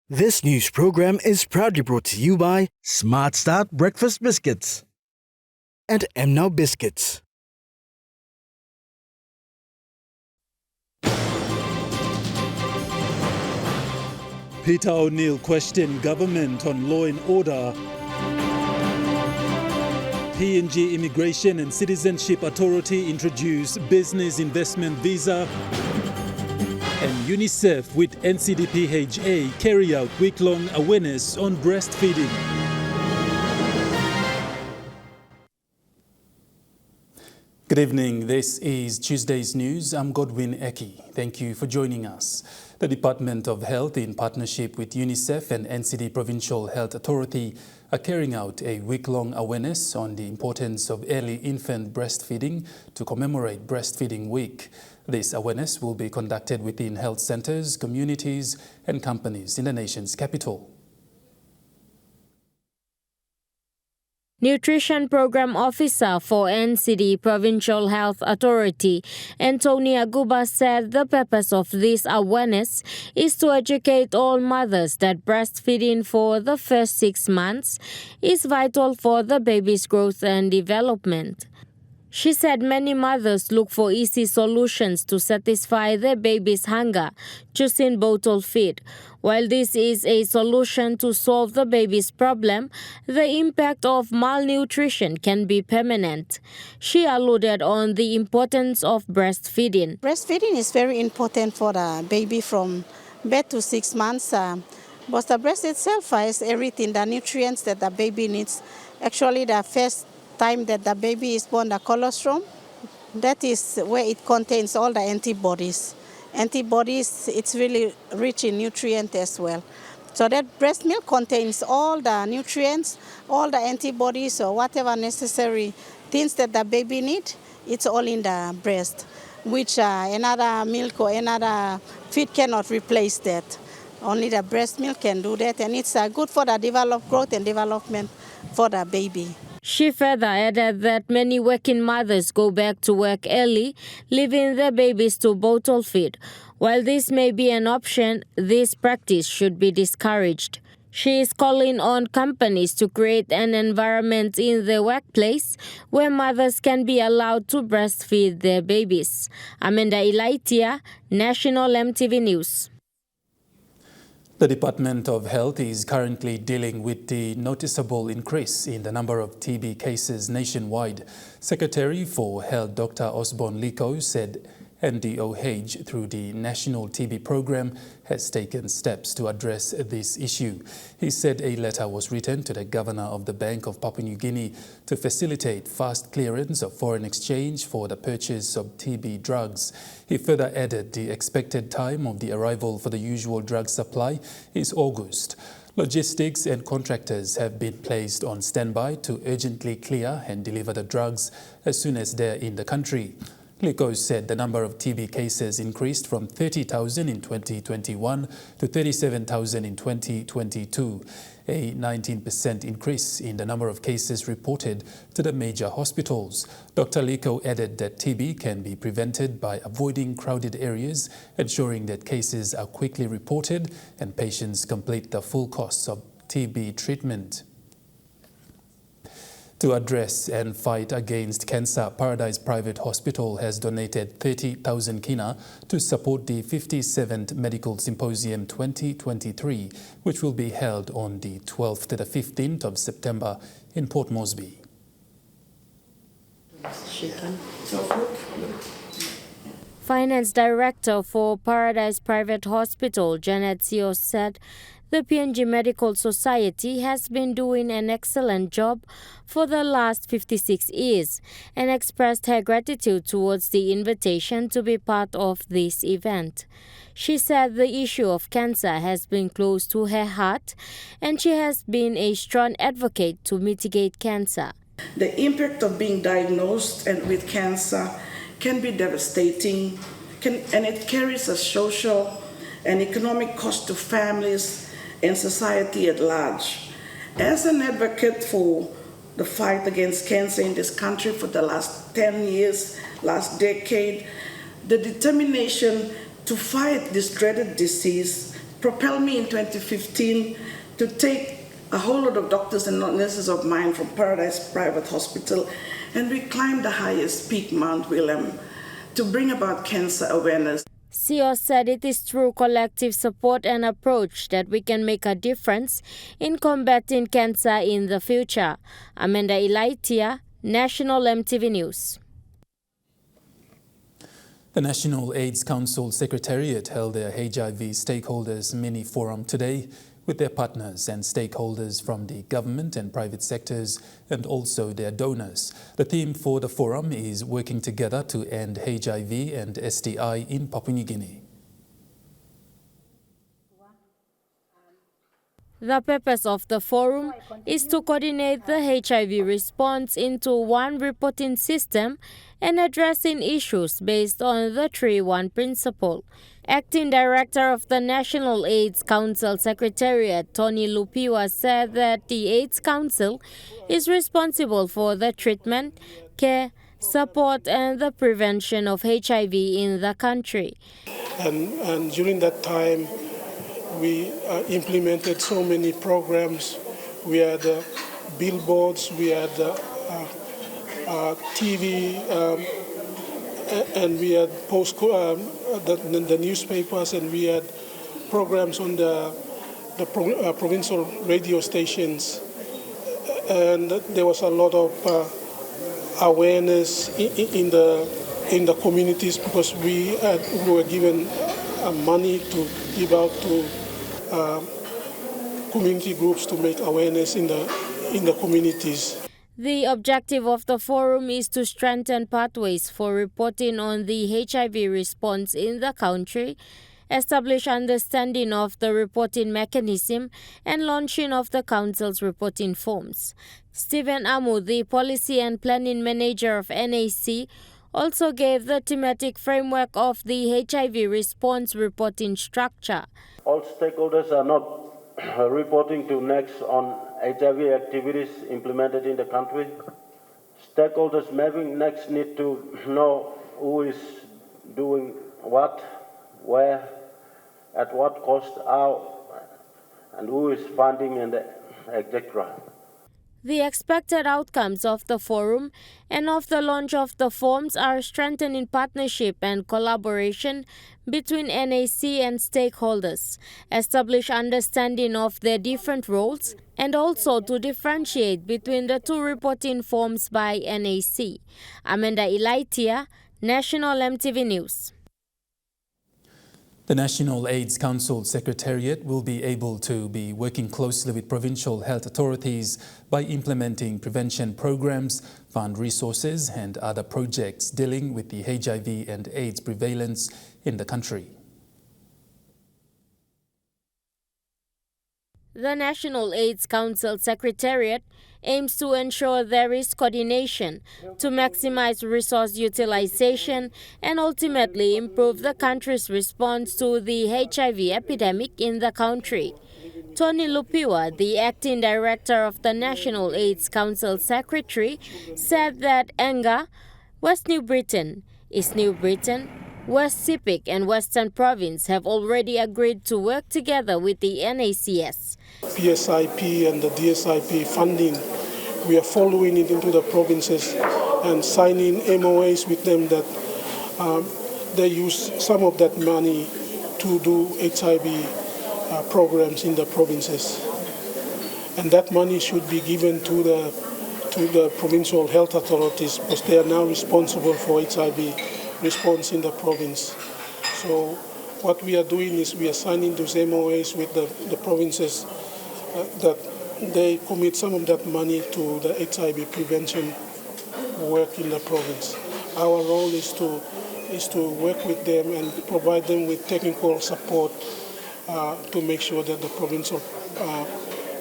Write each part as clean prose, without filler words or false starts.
This news program is proudly brought to you by Smart Start Breakfast Biscuits and Now Biscuits. Peter O'Neill questioned government on law and order. PNG Immigration and Citizenship Authority introduced business investment visa. And UNICEF with NCDPHA carry out week-long awareness on breastfeeding. Good evening. This is Tuesday's News. I'm Godwin Eki. Thank you for joining us. The Department of Health, in partnership with UNICEF and NCD Provincial Health Authority, are carrying out a week-long awareness on the importance of early infant breastfeeding to commemorate Breastfeeding Week. This awareness will be conducted within health centers, communities, and companies in the nation's capital. Nutrition Program Officer for NCD Provincial Health Authority, Antonia Guba, said the purpose of this awareness is to educate all mothers that breastfeeding for the first 6 months is vital for the baby's growth and development. She said many mothers look for easy solutions to satisfy their baby's hunger, choosing bottle feed. While this is a solution to solve the baby's problem, the impact of malnutrition can be permanent. She alluded on the importance of breastfeeding. Breastfeeding is very important for the baby from birth to 6 months. But the breast itself has everything, the nutrients that the baby needs. Actually, the first time that the baby is born, the colostrum, that is where it contains all the antibodies. Antibodies, it's really rich in nutrients as well. So that breast milk contains all the nutrients, all the antibodies, or whatever necessary things that the baby needs, it's all in the breast, which another milk or another feed cannot replace that. Only the breast milk can do that, and it's good for the growth and development for the baby. She further added that many working mothers go back to work early, leaving their babies to bottle feed. While this may be an option, this practice should be discouraged. She is calling on companies to create an environment in the workplace where mothers can be allowed to breastfeed their babies. Amanda Ilaitia, National EMTV News. The Department of Health is currently dealing with the noticeable increase in the number of TB cases nationwide. Secretary for Health Dr. Osborne Liko said NDOH, through the National TB Program, has taken steps to address this issue. He said a letter was written to the Governor of the Bank of Papua New Guinea to facilitate fast clearance of foreign exchange for the purchase of TB drugs. He further added the expected time of the arrival for the usual drug supply is August. Logistics and contractors have been placed on standby to urgently clear and deliver the drugs as soon as they're in the country. Liko said the number of TB cases increased from 30,000 in 2021 to 37,000 in 2022, a 19% increase in the number of cases reported to the major hospitals. Dr. Liko added that TB can be prevented by avoiding crowded areas, ensuring that cases are quickly reported and patients complete the full course of TB treatment. To address and fight against cancer, Paradise Private Hospital has donated 30,000 kina to support the 57th Medical Symposium 2023, which will be held on the 12th to the 15th of September in Port Moresby. Finance Director for Paradise Private Hospital, Janet Sio, said the PNG Medical Society has been doing an excellent job for the last 56 years and expressed her gratitude towards the invitation to be part of this event. She said the issue of cancer has been close to her heart and she has been a strong advocate to mitigate cancer. The impact of being diagnosed and with cancer can be devastating, and it carries a social and economic cost to families and society at large. As an advocate for the fight against cancer in this country for the last 10 years, last decade, the determination to fight this dreaded disease propelled me in 2015 to take a whole lot of doctors and nurses of mine from Paradise Private Hospital, and we climbed the highest peak, Mount William, to bring about cancer awareness. CEO said it is through collective support and approach that we can make a difference in combating cancer in the future. Amanda Ilaitia, National EMTV News. The National AIDS Council Secretariat held their HIV Stakeholders Mini Forum today with their partners and stakeholders from the government and private sectors and also their donors. The theme for the forum is working together to end HIV and STI in Papua New Guinea. The purpose of the forum is to coordinate the HIV response into one reporting system and addressing issues based on the 3-1 principle. Acting Director of the National AIDS Council Secretariat, Tony Lupiwa, said that the AIDS Council is responsible for the treatment, care, support and the prevention of HIV in the country. And during that time, we implemented so many programs. We had billboards, we had TV, and we had the newspapers, and we had programs on the provincial radio stations. And there was a lot of awareness in the communities because we were given money to give out to community groups to make awareness in the communities. The objective of the forum is to strengthen pathways for reporting on the HIV response in the country, establish understanding of the reporting mechanism, and launching of the Council's reporting forms. Stephen Amu, the Policy and Planning Manager of NAC, also gave the thematic framework of the HIV response reporting structure. All stakeholders are not reporting to NEXT on HIV activities implemented in the country. Stakeholders maybe NEXT need to know who is doing what, where, at what cost, how, and who is funding, and etc. The expected outcomes of the forum and of the launch of the forms are strengthening partnership and collaboration between NAC and stakeholders, establish understanding of their different roles, and also to differentiate between the two reporting forms by NAC. Amanda Ilaitia, National EMTV News. The National AIDS Council Secretariat will be able to be working closely with provincial health authorities by implementing prevention programs, fund resources and other projects dealing with the HIV and AIDS prevalence in the country. The National AIDS Council Secretariat aims to ensure there is coordination to maximize resource utilization and ultimately improve the country's response to the HIV epidemic in the country. Tony Lupiwa, the acting director of the National AIDS Council Secretary, said that Enga, West New Britain, East New Britain, West Sepik and Western Province have already agreed to work together with the NACS. PSIP and the DSIP funding, we are following it into the provinces and signing MOAs with them that they use some of that money to do HIV programs in the provinces. And that money should be given to the provincial health authorities because they are now responsible for HIV response in the province. So what we are doing is we are signing those MOAs with the provinces that they commit some of that money to the HIV prevention work in the province. Our role is to work with them and provide them with technical support to make sure that the provincial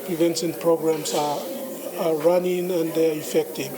prevention programs are running and they are effective.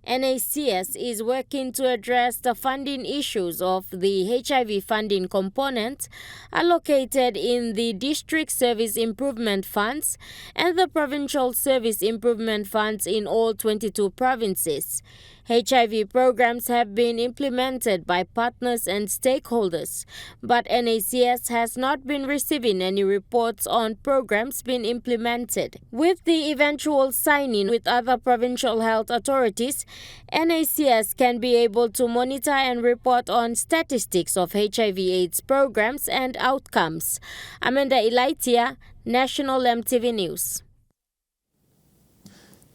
NACS is working to address the funding issues of the HIV funding component allocated in the District Service Improvement Funds and the Provincial Service Improvement Funds in all 22 provinces. HIV programs have been implemented by partners and stakeholders, but NACS has not been receiving any reports on programs being implemented. With the eventual signing with other provincial health authorities, NACS can be able to monitor and report on statistics of HIV/AIDS programs and outcomes. Amanda Ilaitia, National EMTV News.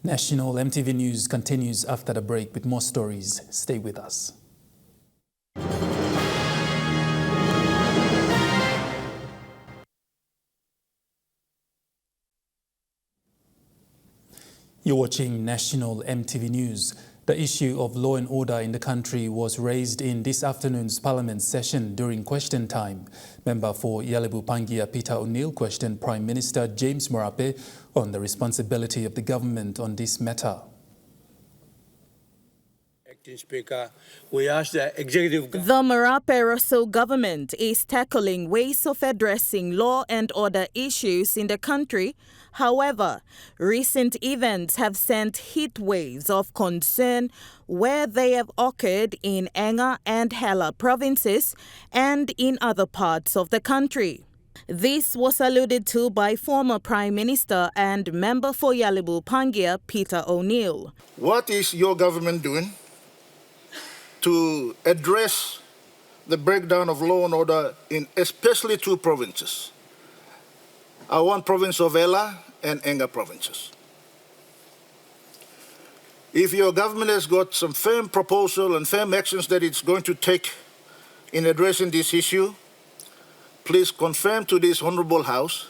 National EMTV News continues after the break with more stories. Stay with us. You're watching National EMTV News. The issue of law and order in the country was raised in this afternoon's Parliament session during question time. Member for Yalebu Pangia Peter O'Neill questioned Prime Minister James Marape on the responsibility of the government on this matter. Acting Speaker, we ask the executive. The Marape-Russell government is tackling ways of addressing law and order issues in the country. However, recent events have sent heat waves of concern where they have occurred in Enga and Hela provinces and in other parts of the country. This was alluded to by former Prime Minister and member for Yalebu Pangia, Peter O'Neill. What is your government doing to address the breakdown of law and order in especially two provinces? Our one province of Ela and Enga provinces. If your government has got some firm proposal and firm actions that it's going to take in addressing this issue, please confirm to this Honourable House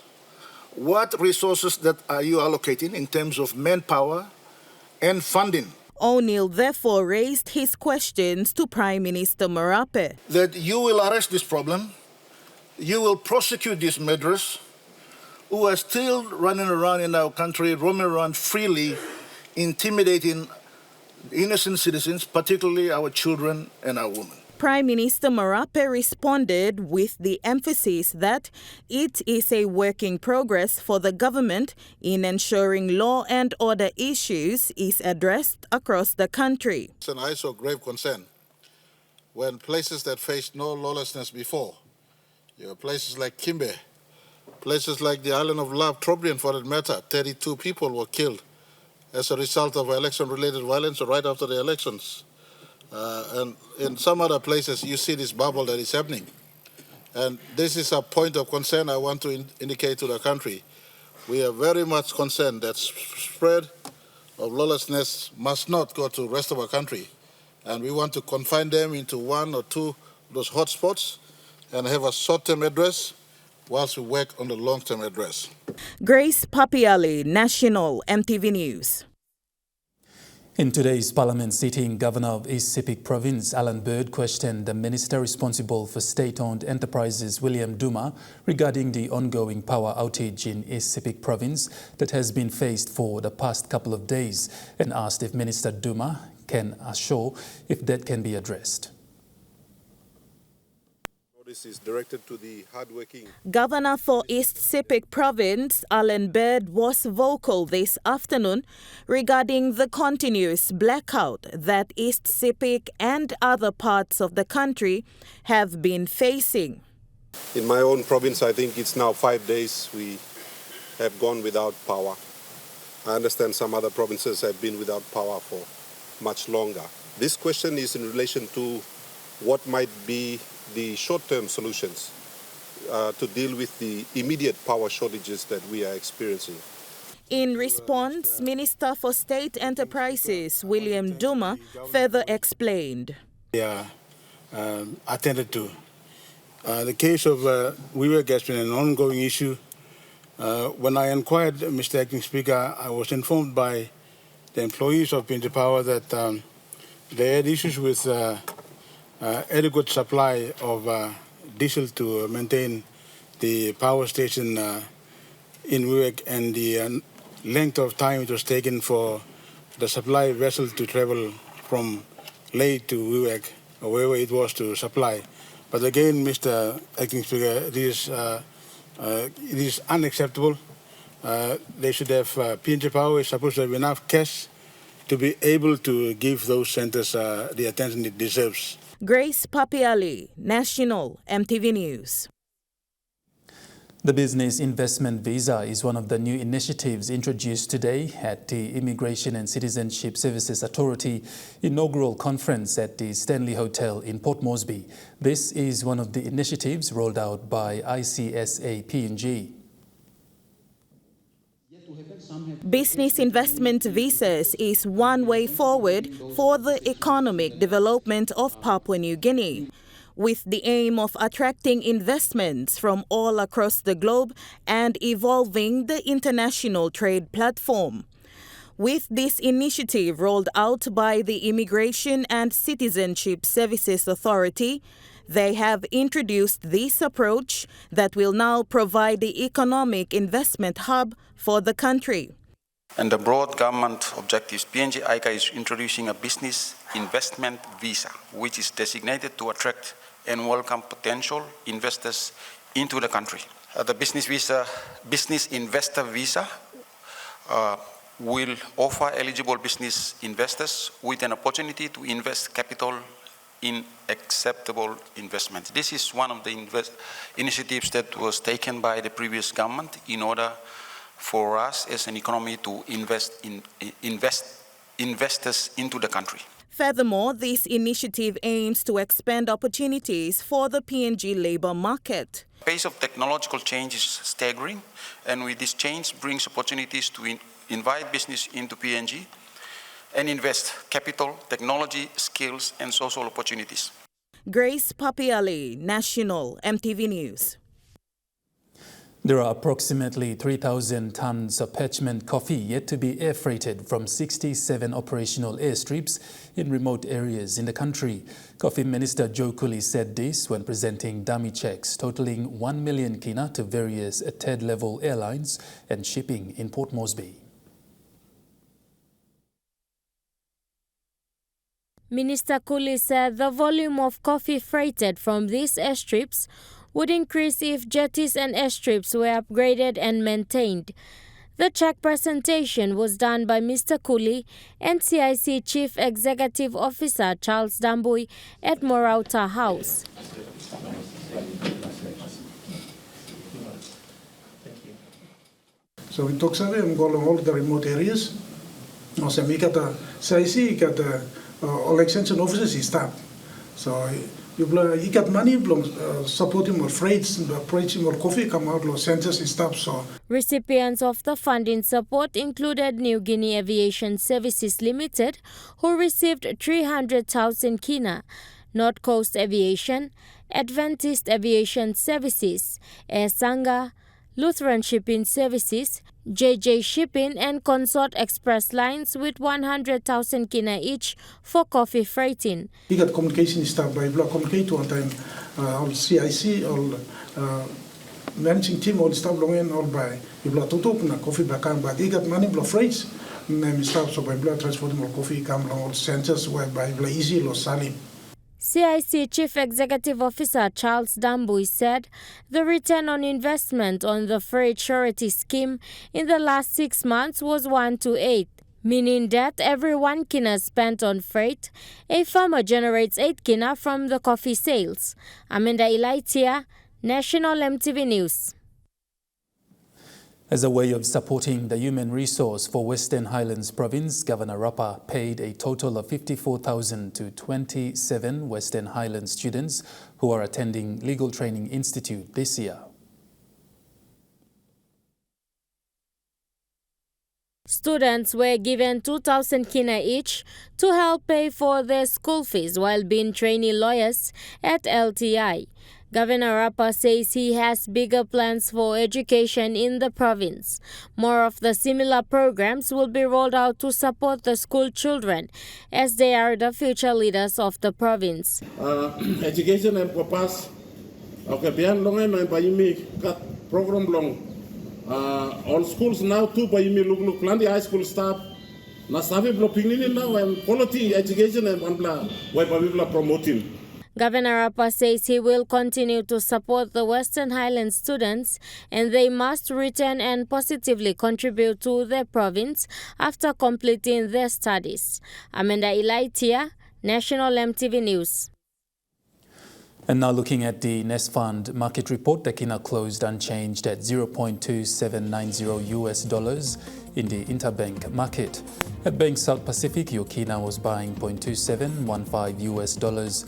what resources that are you allocating in terms of manpower and funding. O'Neill therefore raised his questions to Prime Minister Marape. That you will arrest this problem, you will prosecute these murderers who are still running around in our country, roaming around freely, intimidating innocent citizens, particularly our children and our women. Prime Minister Marape responded with the emphasis that it is a work in progress for the government in ensuring law and order issues is addressed across the country. It's an issue of grave concern when places that faced no lawlessness before, places like Kimbe, places like the island of Lab, Trobriand for that matter, 32 people were killed as a result of election-related violence right after the elections. And in some other places, you see this bubble that is happening. And this is a point of concern I want to indicate to the country. We are very much concerned that spread of lawlessness must not go to the rest of our country. And we want to confine them into one or two of those hotspots and have a short-term address whilst we work on the long-term address. Grace Papiali, National EMTV News. In today's Parliament sitting, Governor of East Sepik Province, Alan Bird, questioned the Minister responsible for state-owned enterprises, William Duma, regarding the ongoing power outage in East Sepik Province that has been faced for the past couple of days, and asked if Minister Duma can assure if that can be addressed. This is directed to the hardworking. Governor for East Sepik Province, Alan Bird, was vocal this afternoon regarding the continuous blackout that East Sepik and other parts of the country have been facing. In my own province, I think it's now 5 days we have gone without power. I understand some other provinces have been without power for much longer. This question is in relation to what might be the short-term solutions to deal with the immediate power shortages that we are experiencing. In response, Minister for State Enterprises, William Duma, further explained. Yeah, attended to. The case of WeWork has been an ongoing issue. When I inquired, Mr. Acting Speaker, I was informed by the employees of Pinti Power that they had issues with adequate supply of diesel to maintain the power station in WeWork, and the length of time it was taken for the supply vessel to travel from Leh to WeWork, or wherever it was to supply. But again, Mr. Acting Speaker, it is unacceptable. They should have, PNG Power is supposed to have enough cash to be able to give those centers the attention it deserves. Grace Papiali, National EMTV News. The Business Investment Visa is one of the new initiatives introduced today at the Immigration and Citizenship Services Authority inaugural conference at the Stanley Hotel in Port Moresby. This is one of the initiatives rolled out by ICSA PNG. Business investment visas is one way forward for the economic development of Papua New Guinea, with the aim of attracting investments from all across the globe and evolving the international trade platform. With this initiative rolled out by the Immigration and Citizenship Services Authority, they have introduced this approach that will now provide the economic investment hub for the country. And the broad government objectives, PNG ICA is introducing a business investment visa, which is designated to attract and welcome potential investors into the country. The business investor visa will offer eligible business investors with an opportunity to invest capital in acceptable investments. This is one of the initiatives that was taken by the previous government in order for us as an economy to invest investors into the country. Furthermore, this initiative aims to expand opportunities for the PNG labor market. The pace of technological change is staggering, and with this change brings opportunities to invite business into PNG and invest capital, technology, skills, and social opportunities. Grace Papiali, National EMTV News. There are approximately 3,000 tons of parchment coffee yet to be air freighted from 67 operational airstrips in remote areas in the country. Coffee Minister Joe Cooley said this when presenting dummy checks totaling 1 million kina to various third-level airlines and shipping in Port Moresby. Minister Cooley said the volume of coffee freighted from these airstrips would increase if jetties and airstrips were upgraded and maintained. The check presentation was done by Mr. Cooley and CIC Chief Executive Officer Charles Dambui at Morauta House. So in Toksave, I'm going all the remote areas. Also, we got the CIC, got the all extension offices is staff. So you got money, supporting more freights, pricing more coffee, come out of centers and stuff. So recipients of the funding support included New Guinea Aviation Services Limited, who received 300,000 kina, North Coast Aviation, Adventist Aviation Services, Air Sangha, Lutheran Shipping Services, JJ Shipping and Consort Express Lines with 100,000 kina each for coffee freighting. We got communication staff by communicate one time, all CIC, all managing team, all staff long and all by tutup coffee back but they got money freights, name staff so by transporting more coffee come along all centers where by easy lo salim. CIC Chief Executive Officer Charles Dambui said the return on investment on the freight surety scheme in the last 6 months was 1:8, meaning that every 1 kina spent on freight, a farmer generates 8 kina from the coffee sales. Amanda Ilaitia, National EMTV News. As a way of supporting the human resource for Western Highlands Province, Governor Rapa paid a total of $54,000 to 27 Western Highlands students who are attending Legal Training Institute this year. Students were given 2,000 kina each to help pay for their school fees while being trainee lawyers at LTI. Governor Rapa says he has bigger plans for education in the province. More of the similar programs will be rolled out to support the school children, as they are the future leaders of the province. Education and purpose. Okay, beyond long and by me cut program long. All schools now too by me look plenty high school staff. Na staff blocking now and quality education and one where people are promoting. Governor Appa says he will continue to support the Western Highlands students and they must return and positively contribute to their province after completing their studies. Amanda Ilaitia, National EMTV News. And now looking at the Nest Fund market report, the kina closed unchanged at $0.2790 in the interbank market. At Bank South Pacific, your kina was buying $0.2715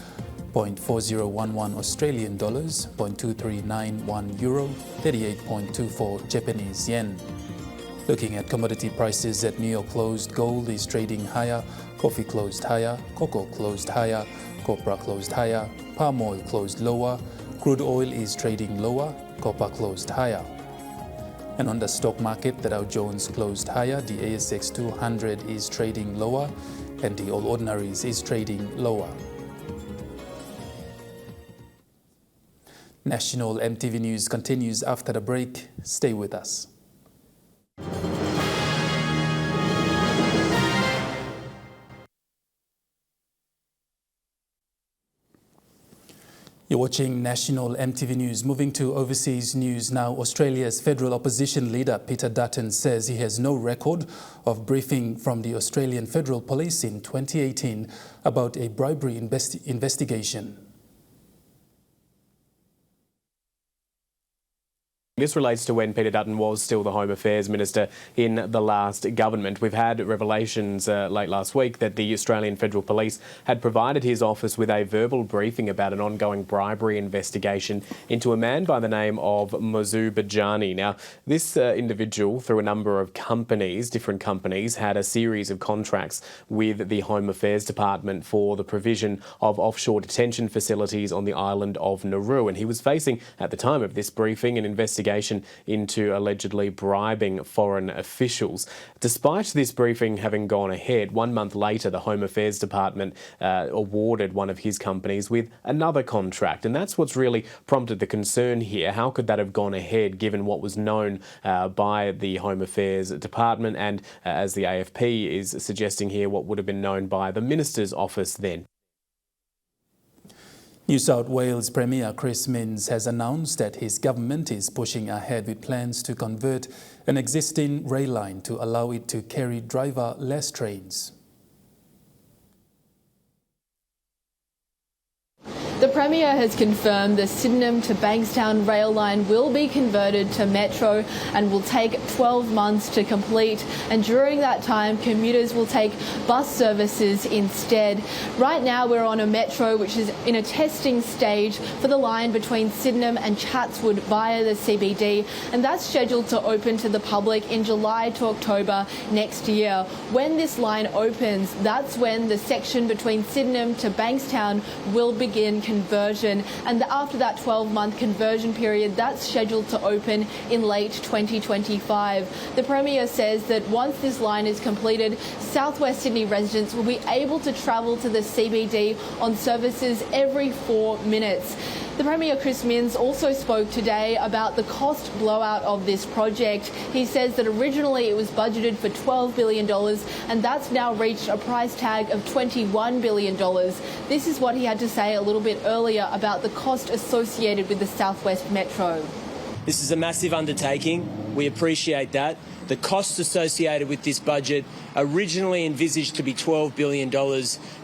$0.4011 Australian dollars, $0.2391 euro, 38.24 Japanese yen. Looking at commodity prices at New York closed, gold is trading higher, coffee closed higher, cocoa closed higher, copra closed higher, palm oil closed lower, crude oil is trading lower, copper closed higher. And on the stock market, the Dow Jones closed higher, the ASX 200 is trading lower, and the All Ordinaries is trading lower. National EMTV News continues after the break. Stay with us. You're watching National EMTV News. Moving to overseas news now, Australia's federal opposition leader Peter Dutton says he has no record of briefing from the Australian Federal Police in 2018 about a bribery investigation. This relates to when Peter Dutton was still the Home Affairs Minister in the last government. We've had revelations late last week that the Australian Federal Police had provided his office with a verbal briefing about an ongoing bribery investigation into a man by the name of Mozu Bajani. Now, this individual, through a number of companies, different companies, had a series of contracts with the Home Affairs Department for the provision of offshore detention facilities on the island of Nauru. And he was facing, at the time of this briefing, an investigation into allegedly bribing foreign officials. Despite this briefing having gone ahead, 1 month later, the Home Affairs Department awarded one of his companies with another contract. And that's what's really prompted the concern here. How could that have gone ahead given what was known by the Home Affairs Department and, as the AFP is suggesting here, what would have been known by the Minister's office then? New South Wales Premier Chris Minns has announced that his government is pushing ahead with plans to convert an existing rail line to allow it to carry driverless trains. The Premier has confirmed the Sydenham to Bankstown rail line will be converted to metro and will take 12 months to complete. And during that time, commuters will take bus services instead. Right now, we're on a metro which is in a testing stage for the line between Sydenham and Chatswood via the CBD, and that's scheduled to open to the public in July to October next year. When this line opens, that's when the section between Sydenham to Bankstown will begin conversion, and after that 12-month conversion period, that's scheduled to open in late 2025. The Premier says that once this line is completed, Southwest Sydney residents will be able to travel to the CBD on services every 4 minutes. The Premier Chris Minns also spoke today about the cost blowout of this project. He says that originally it was budgeted for $12 billion and that's now reached a price tag of $21 billion. This is what he had to say a little bit earlier about the cost associated with the Southwest Metro. This is a massive undertaking. We appreciate that. The costs associated with this budget, originally envisaged to be $12 billion,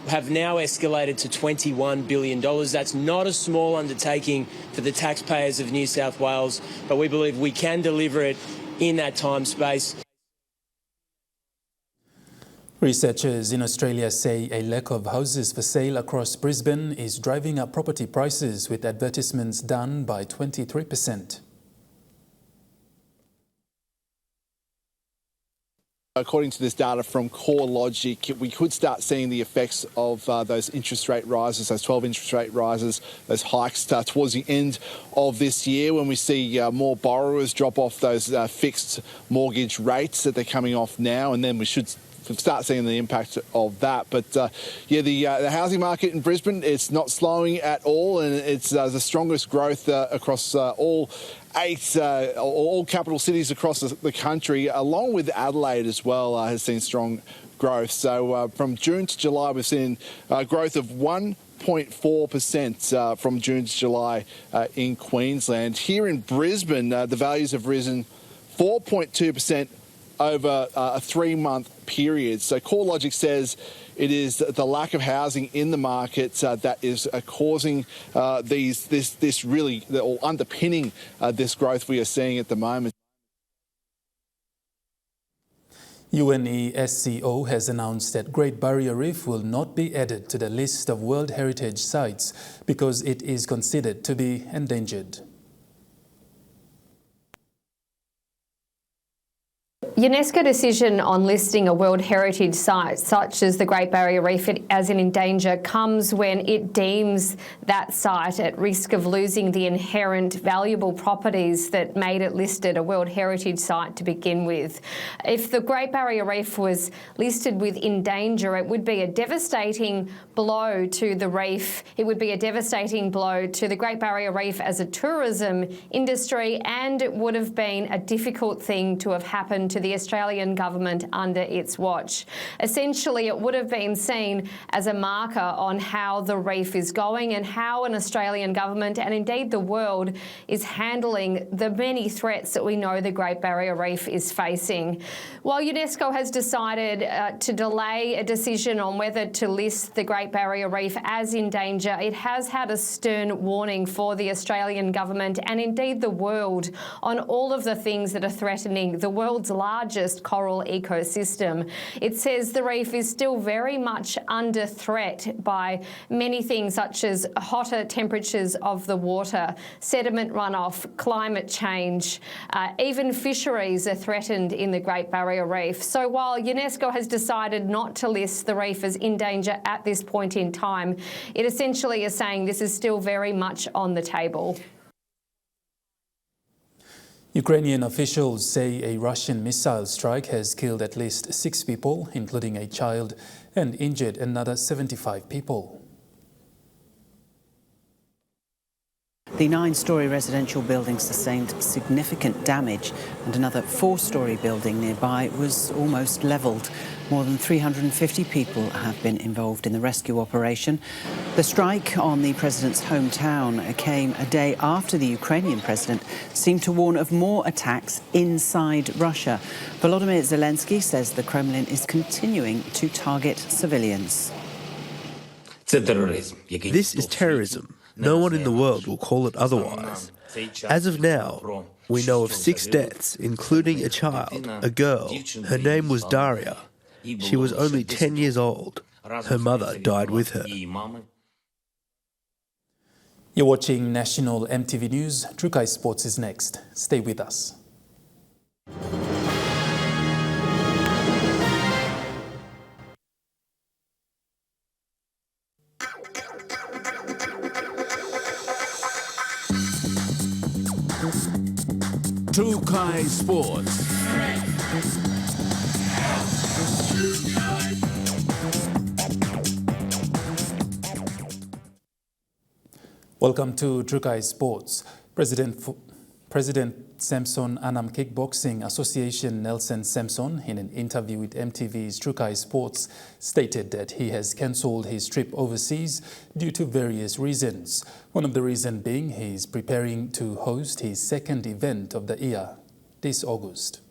have now escalated to $21 billion. That's not a small undertaking for the taxpayers of New South Wales, but we believe we can deliver it in that time space. Researchers in Australia say a lack of houses for sale across Brisbane is driving up property prices, with advertisements down by 23%. According to this data from CoreLogic, we could start seeing the effects of those interest rate rises, those 12 interest rate rises, those hikes towards the end of this year, when we see more borrowers drop off those fixed mortgage rates that they're coming off now, and then we should start seeing the impact of that. But the housing market in Brisbane, it's not slowing at all, and it's the strongest growth across all capital cities across the country, along with Adelaide as well, has seen strong growth. So from June to July, we've seen growth of 1.4% from June to July in Queensland. Here in Brisbane, the values have risen 4.2% over a 3-month period. So CoreLogic says it is the lack of housing in the market that is causing this really, or underpinning this growth we are seeing at the moment. UNESCO has announced that Great Barrier Reef will not be added to the list of World Heritage Sites because it is considered to be endangered. UNESCO decision on listing a World Heritage Site such as the Great Barrier Reef as in danger comes when it deems that site at risk of losing the inherent valuable properties that made it listed a World Heritage Site to begin with. If the Great Barrier Reef was listed with in danger, it would be a devastating blow to the reef. It would be a devastating blow to the Great Barrier Reef as a tourism industry, and it would have been a difficult thing to have happened to the Australian government under its watch. Essentially, it would have been seen as a marker on how the reef is going and how an Australian government, and indeed the world, is handling the many threats that we know the Great Barrier Reef is facing. While UNESCO has decided to delay a decision on whether to list the Great Barrier Reef as in danger, it has had a stern warning for the Australian government and indeed the world on all of the things that are threatening the world's largest coral ecosystem. It says the reef is still very much under threat by many things such as hotter temperatures of the water, sediment runoff, climate change, even fisheries are threatened in the Great Barrier Reef. So while UNESCO has decided not to list the reef as in danger at this point in time, it essentially is saying this is still very much on the table. Ukrainian officials say a Russian missile strike has killed at least 6 people, including a child, and injured another 75 people. The 9-storey residential building sustained significant damage, and another 4-storey building nearby was almost levelled. More than 350 people have been involved in the rescue operation. The strike on the president's hometown came a day after the Ukrainian president seemed to warn of more attacks inside Russia. Volodymyr Zelensky says the Kremlin is continuing to target civilians. This is terrorism. No one in the world will call it otherwise. As of now, we know of 6 deaths, including a child, a girl. Her name was Daria. She was only 10 years old. Her mother died with her. You're watching National EMTV News. Trukai Sports is next. Stay with us. Trukai Sports. Welcome to Trukai Sports. President Samson Anam Kickboxing Association Nelson Samson, in an interview with MTV's Trukai Sports, stated that he has cancelled his trip overseas due to various reasons. One of the reasons being he is preparing to host his second event of the year this August.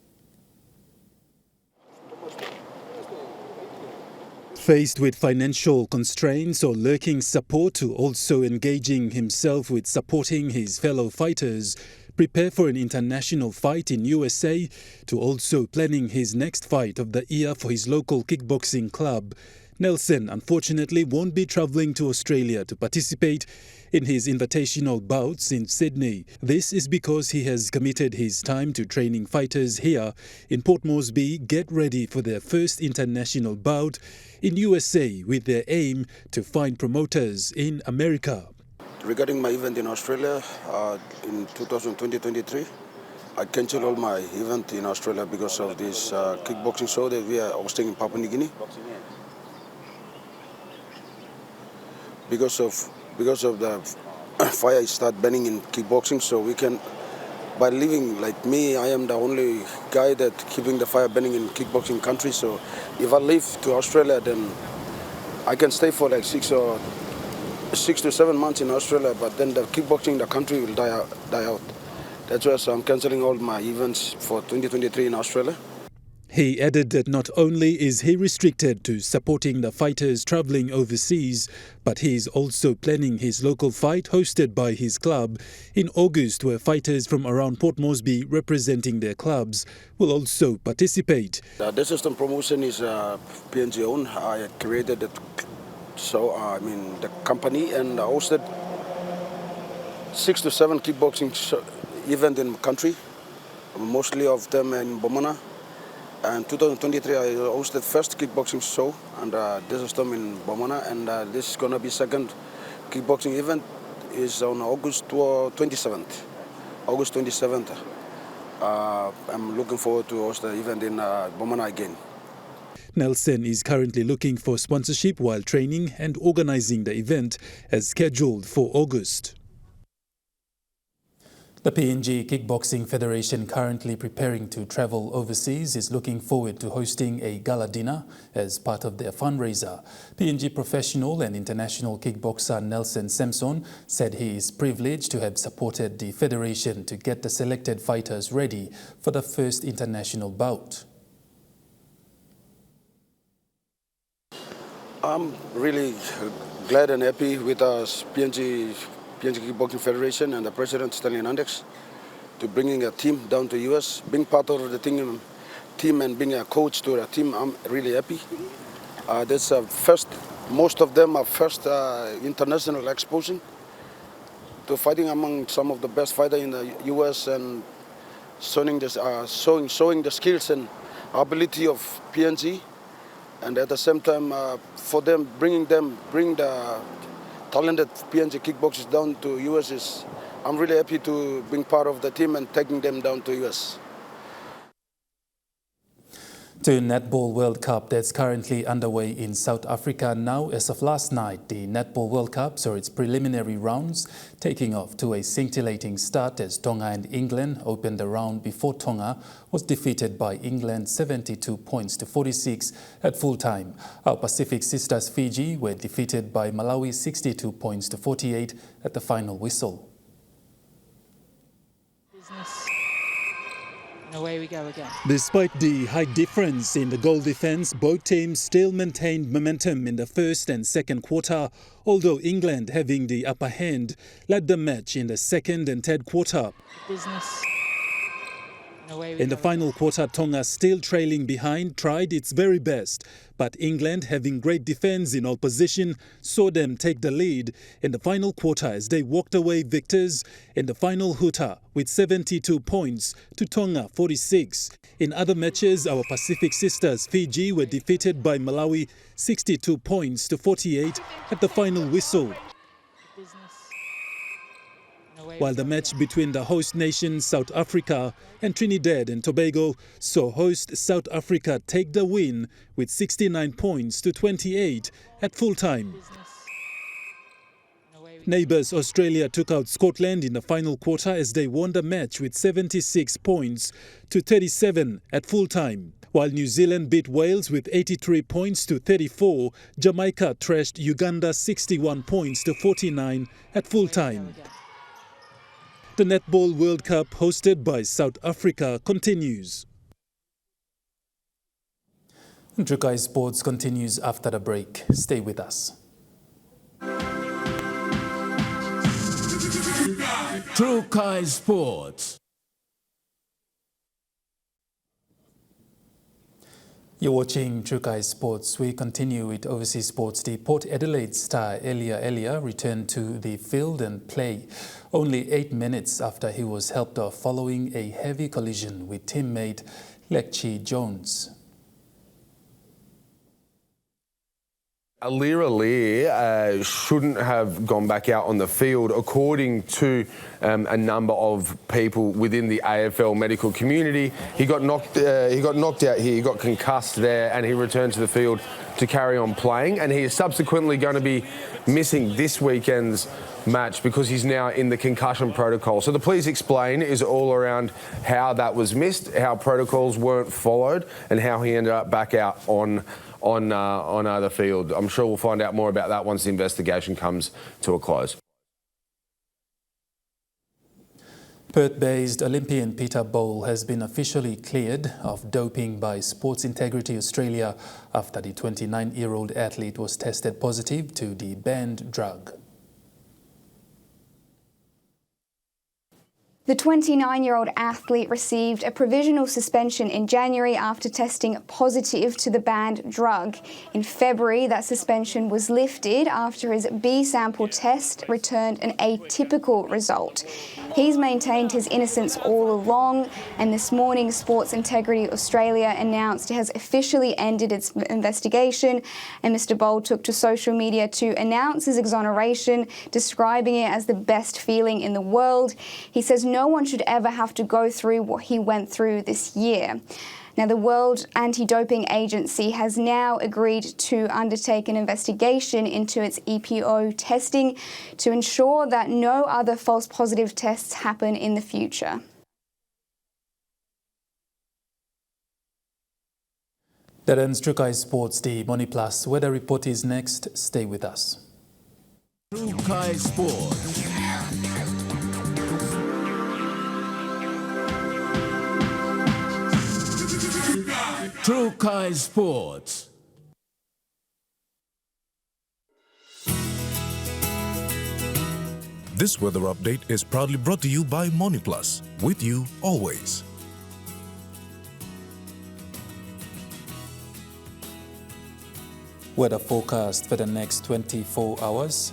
Faced with financial constraints or lacking support to also engaging himself with supporting his fellow fighters, prepare for an international fight in USA, to also planning his next fight of the year for his local kickboxing club, Nelson unfortunately won't be travelling to Australia to participate in his invitational bouts in Sydney. This is because he has committed his time to training fighters here in Port Moresby get ready for their first international bout in USA with their aim to find promoters in America. Regarding my event in Australia in 2023, I canceled all my event in Australia because of this kickboxing show that we are hosting in Papua New Guinea. Because of the fire start banning in kickboxing, so we can, by living like me, I am the only guy that keeping the fire banning in kickboxing country. So if I leave to Australia, then I can stay for like 6 to 7 months in Australia, but then the kickboxing, the country will die out. That's why I'm cancelling all my events for 2023 in Australia. He added that not only is he restricted to supporting the fighters travelling overseas, but he is also planning his local fight hosted by his club in August, where fighters from around Port Moresby representing their clubs will also participate. The system promotion is PNG owned. I created it, so the company, and I hosted 6 to 7 kickboxing events in the country, mostly of them in Bomana. And 2023, I hosted first kickboxing show, and this is them in Bomana, and this is gonna be second kickboxing event is on August 27th. August 27th. I'm looking forward to host the event in Bomana again. Nelson is currently looking for sponsorship while training and organising the event as scheduled for August. The PNG Kickboxing Federation, currently preparing to travel overseas, is looking forward to hosting a gala dinner as part of their fundraiser. PNG professional and international kickboxer Nelson Samson said he is privileged to have supported the federation to get the selected fighters ready for the first international bout. I'm really glad and happy with us PNG Kickboxing Federation and the President Stanley Nandex to bringing a team down to US. Being part of the team and being a coach to the team, I'm really happy. That's first, most of them are first international exposure to fighting among some of the best fighters in the US and showing the skills and ability of PNG, and at the same time for them bring the talented PNG kickboxers down to US. I'm really happy to be part of the team and taking them down to US. To Netball World Cup that's currently underway in South Africa now. As of last night, the Netball World Cup saw its preliminary rounds taking off to a scintillating start as Tonga and England opened the round before Tonga was defeated by England 72 points to 46 at full time. Our Pacific sisters Fiji were defeated by Malawi 62 points to 48 at the final whistle. Away we go again. Despite the high difference in the goal defence, both teams still maintained momentum in the first and second quarter, although England, having the upper hand, led the match in the second and third quarter. In the final quarter, Tonga, still trailing behind, tried its very best, but England, having great defence in all position, saw them take the lead in the final quarter as they walked away victors in the final hooter with 72 points to Tonga 46. In other matches, our Pacific sisters Fiji were defeated by Malawi 62 points to 48 at the final whistle. While the match between the host nations South Africa and Trinidad and Tobago saw host South Africa take the win with 69 points to 28 at full time. Neighbours Australia took out Scotland in the final quarter as they won the match with 76 points to 37 at full time. While New Zealand beat Wales with 83 points to 34, Jamaica thrashed Uganda 61 points to 49 at full time. The Netball World Cup, hosted by South Africa, continues. Trukai Sports continues after the break. Stay with us. Trukai Sports. You're watching Trukai Sports. We continue with overseas sports. The Port Adelaide star Elia returned to the field and play only 8 minutes after he was helped off following a heavy collision with teammate Lekchi Jones. Alir shouldn't have gone back out on the field, according to a number of people within the AFL medical community. He got knocked out here, he got concussed there, and he returned to the field to carry on playing. And he is subsequently going to be missing this weekend's match because he's now in the concussion protocol. So the Please Explain is all around how that was missed, how protocols weren't followed, and how he ended up back out on the field. I'm sure we'll find out more about that once the investigation comes to a close. Perth-based Olympian Peter Bowl has been officially cleared of doping by Sports Integrity Australia after the 29-year-old athlete was tested positive to the banned drug. The 29-year-old athlete received a provisional suspension in January after testing positive to the banned drug. In February, that suspension was lifted after his B sample test returned an atypical result. He's maintained his innocence all along, and this morning Sports Integrity Australia announced it has officially ended its investigation, and Mr. Bowl took to social media to announce his exoneration, describing it as the best feeling in the world. He says no one should ever have to go through what he went through this year. Now, the World Anti-Doping Agency has now agreed to undertake an investigation into its EPO testing to ensure that no other false positive tests happen in the future. That ends Trukai Sports. The Money Plus weather report is next. Stay with us. Trukai Sports. Trukai Sports. This weather update is proudly brought to you by Money Plus, with you always. Weather forecast for the next 24 hours.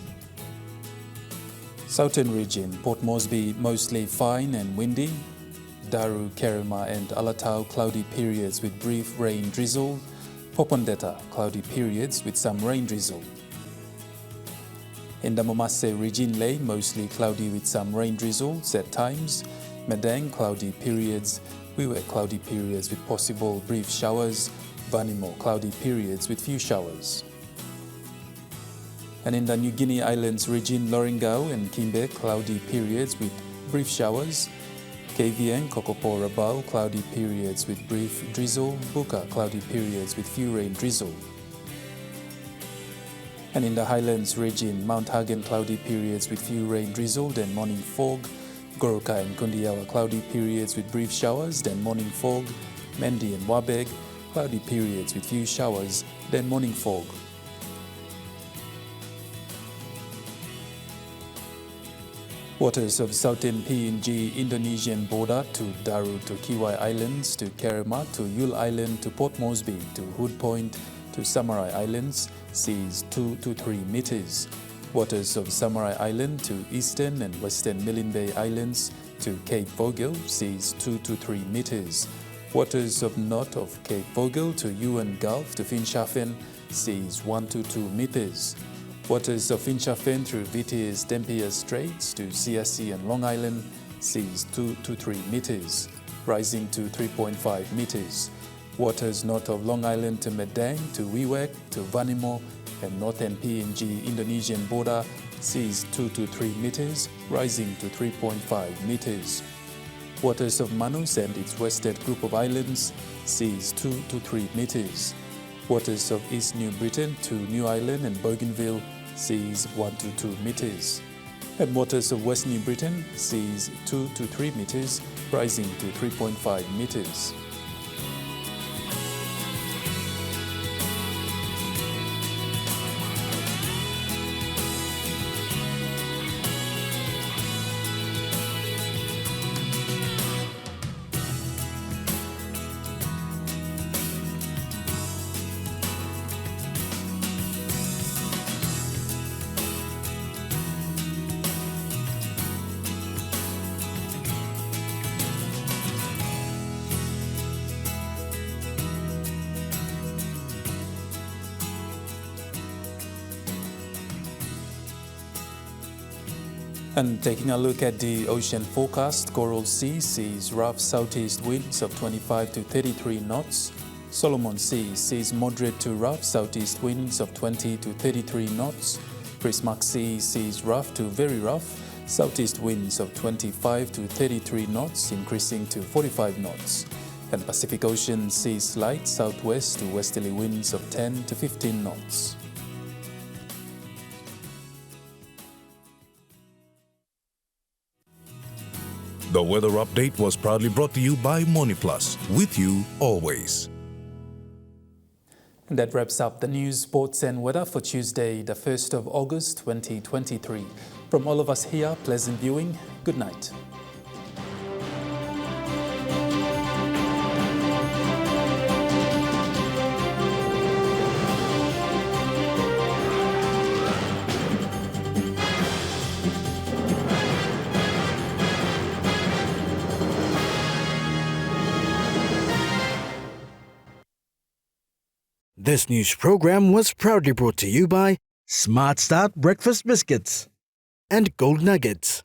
Southern region, Port Moresby mostly fine and windy. Daru, Kerema and Alatau cloudy periods with brief rain drizzle. Popondetta cloudy periods with some rain drizzle. In the Momase region Lane, mostly cloudy with some rain drizzles at times. Madang cloudy periods, Wewak cloudy periods with possible brief showers. Vanimo cloudy periods with few showers. And in the New Guinea Islands region, Lorengau and Kimbe cloudy periods with brief showers. KVN, Kokopo, Rabaul, cloudy periods with brief drizzle. Buka, cloudy periods with few rain drizzle. And in the Highlands region, Mount Hagen, cloudy periods with few rain drizzle, then morning fog. Goroka and Kundiawa, cloudy periods with brief showers, then morning fog. Mendi and Wabeg, cloudy periods with few showers, then morning fog. Waters of southern PNG Indonesian border to Daru to Kiwai Islands to Kerema to Yule Island to Port Moresby to Hood Point to Samarai Islands, seas 2 to 3 meters. Waters of Samarai Island to eastern and western Milne Bay Islands to Cape Vogel, seas 2 to 3 meters. Waters of north of Cape Vogel to Yuan Gulf to Finschhafen, seas 1 to 2 meters. Waters of Finschhafen through Vitiers Dampier Straits to CSC and Long Island, seas 2 to 3 meters, rising to 3.5 meters. Waters north of Long Island to Madang to Wewak to Vanimo and northern PNG Indonesian border, seas 2 to 3 meters, rising to 3.5 meters. Waters of Manus and its western group of islands, seas 2 to 3 meters. Waters of East New Britain to New Ireland and Bougainville, seas 1 to 2 meters. And waters of West New Britain, seas 2 to 3 meters, rising to 3.5 meters. And taking a look at the ocean forecast, Coral Sea sees rough southeast winds of 25 to 33 knots. Solomon Sea sees moderate to rough southeast winds of 20 to 33 knots. Prismax Sea sees rough to very rough southeast winds of 25 to 33 knots, increasing to 45 knots. And Pacific Ocean sees light southwest to westerly winds of 10 to 15 knots. The weather update was proudly brought to you by MoneyPlus, with you always. And that wraps up the news, sports and weather for Tuesday, the 1st of August 2023. From all of us here, pleasant viewing. Good night. This news program was proudly brought to you by Smart Start Breakfast Biscuits and Gold Nuggets.